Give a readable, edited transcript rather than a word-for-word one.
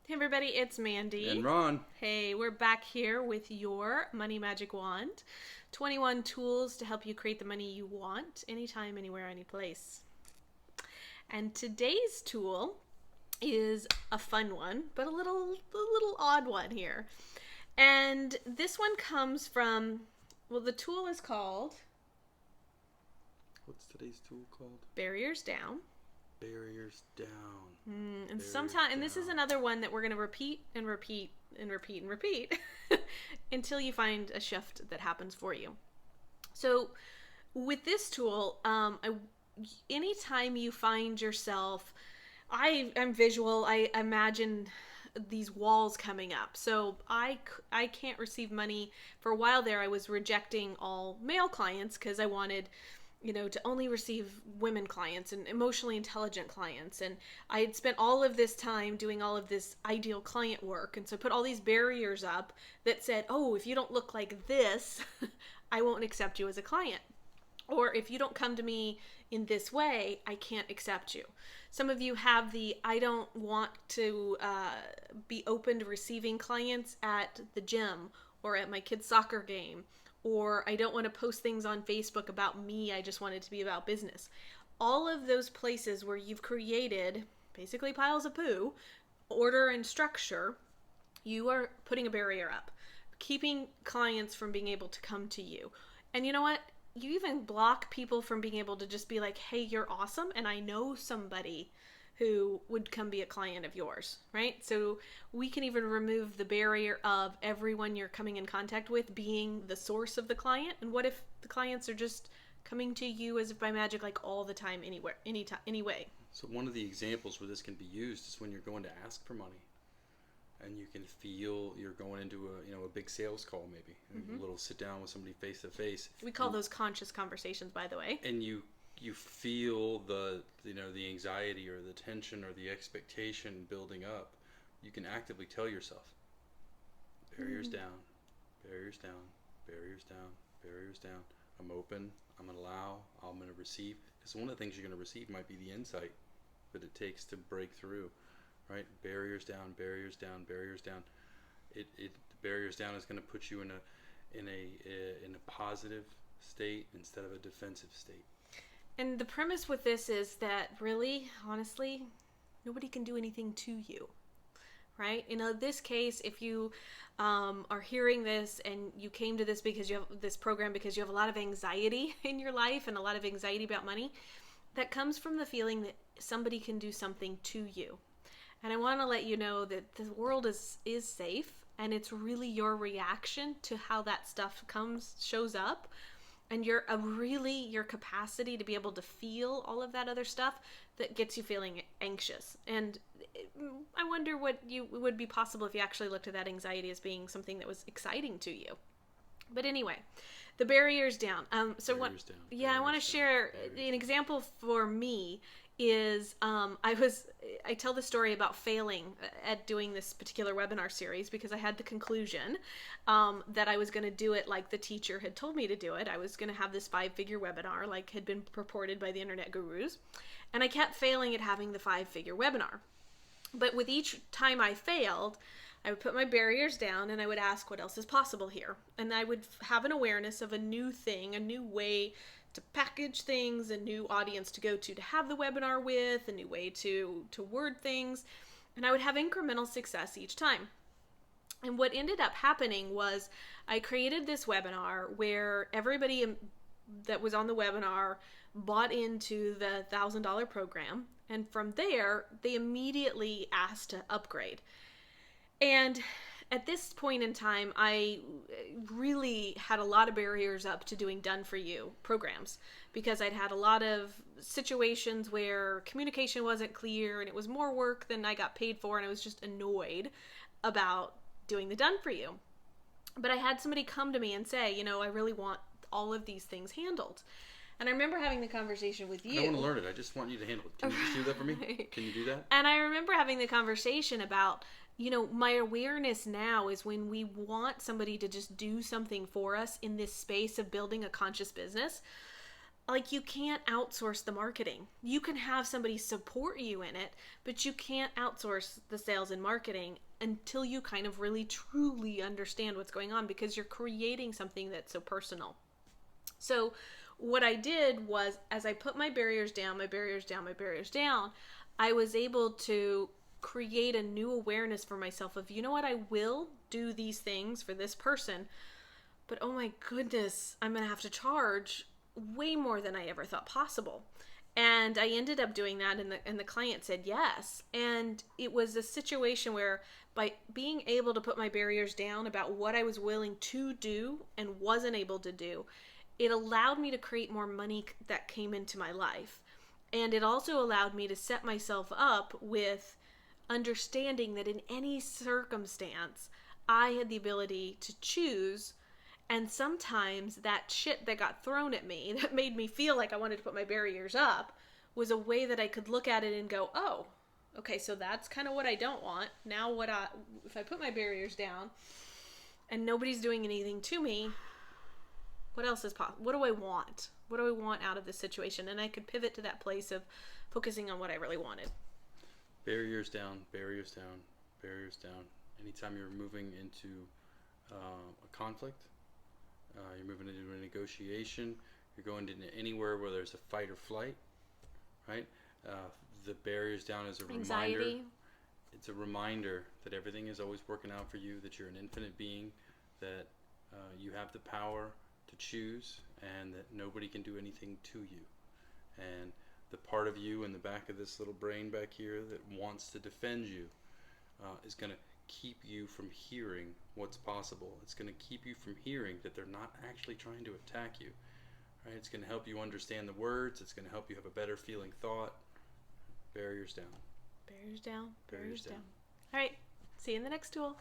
Hey everybody, it's Mandy. And Ron. Hey, we're back here with your Money Magic Wand. 21 tools to help you create the money you want anytime, anywhere, any place. And today's tool is a fun one, but a little odd one here. And this one comes from, the tool is called What's today's tool called? Barriers Down. Barriers Down. And sometimes, and this is another one that we're going to repeat and repeat and repeat and repeat until you find a shift that happens for you. So with this tool, anytime you find yourself, I'm visual, I imagine these walls coming up. So I can't receive money. For a while there, I was rejecting all male clients because I wanted to only receive women clients and emotionally intelligent clients. And I had spent all of this time doing all of this ideal client work. And so I put all these barriers up that said, oh, if you don't look like this, I won't accept you as a client. Or if you don't come to me in this way, I can't accept you. Some of you have I don't want to be open to receiving clients at the gym or at my kid's soccer game. Or I don't want to post things on Facebook about me, I just want it to be about business. All of those places where you've created basically piles of poo, order and structure, you are putting a barrier up, keeping clients from being able to come to you. And you know what? You even block people from being able to just be like, hey, you're awesome, and I know somebody who would come be a client of yours, right? So we can even remove the barrier of everyone you're coming in contact with being the source of the client. And what if the clients are just coming to you as if by magic, like all the time, anywhere, anytime, anyway? So one of the examples where this can be used is when you're going to ask for money, and you can feel you're going into a big sales call, maybe a little sit down with somebody face to face. We call those conscious conversations, by the way. And you feel the anxiety or the tension or the expectation building up. You can actively tell yourself, barriers down, barriers down, barriers down, barriers down. I'm open, I'm going to allow, I'm going to receive. Because one of the things you're going to receive might be the insight that it takes to break through, right? Barriers down, barriers down, barriers down. The barriers down is going to put you in a positive state instead of a defensive state. And the premise with this is that really, honestly, nobody can do anything to you, right? In this case, if you are hearing this and you came to this because you have this program because you have a lot of anxiety in your life and a lot of anxiety about money, that comes from the feeling that somebody can do something to you. And I want to let you know that the world is safe, and it's really your reaction to how that stuff shows up. And your capacity to be able to feel all of that other stuff that gets you feeling anxious. And I wonder what would be possible if you actually looked at that anxiety as being something that was exciting to you. But anyway, the barriers down. I want to share an example for me. Is I tell the story about failing at doing this particular webinar series because I had the conclusion that I was going to do it like the teacher had told me to do it. I was going to have this 5-figure webinar like had been purported by the internet gurus, and I kept failing at having the 5-figure webinar. But with each time I failed, I would put my barriers down and I would ask what else is possible here, and I would have an awareness of a new thing, a new way to package things, a new audience to go to have the webinar with, a new way to word things, and I would have incremental success each time. And what ended up happening was I created this webinar where everybody that was on the webinar bought into the $1,000 program, and from there they immediately asked to upgrade. And at this point in time, I really had a lot of barriers up to doing done-for-you programs because I'd had a lot of situations where communication wasn't clear and it was more work than I got paid for, and I was just annoyed about doing the done-for-you. But I had somebody come to me and say, I really want all of these things handled. And I remember having the conversation with you. I don't want to learn it. I just want you to handle it. Can you just do that for me? Can you do that? And I remember having the conversation about, my awareness now is when we want somebody to just do something for us in this space of building a conscious business, like you can't outsource the marketing. You can have somebody support you in it, but you can't outsource the sales and marketing until you kind of really truly understand what's going on, because you're creating something that's so personal. So what I did was, as I put my barriers down, I was able to create a new awareness for myself of, you know what, I will do these things for this person, but oh my goodness, I'm going to have to charge way more than I ever thought possible. And I ended up doing that, and the client said yes. And it was a situation where, by being able to put my barriers down about what I was willing to do and wasn't able to do, it allowed me to create more money that came into my life. And it also allowed me to set myself up with understanding that in any circumstance, I had the ability to choose. And sometimes that shit that got thrown at me that made me feel like I wanted to put my barriers up was a way that I could look at it and go, oh, okay, so that's kind of what I don't want. Now if I put my barriers down and nobody's doing anything to me, what else is possible? What do I want? What do I want out of this situation? And I could pivot to that place of focusing on what I really wanted. Barriers down, barriers down, barriers down. Anytime you're moving into a conflict, you're moving into a negotiation, you're going into anywhere where there's a fight or flight, right? The barriers down is a Anxiety. reminder. It's a reminder that everything is always working out for you, that you're an infinite being, that you have the power to choose, and that nobody can do anything to you. And the part of you in the back of this little brain back here that wants to defend you is going to keep you from hearing what's possible. It's going to keep you from hearing that they're not actually trying to attack you. Right? It's going to help you understand the words. It's going to help you have a better feeling thought. Barriers down. Barriers down. Barriers down. All right. See you in the next tool.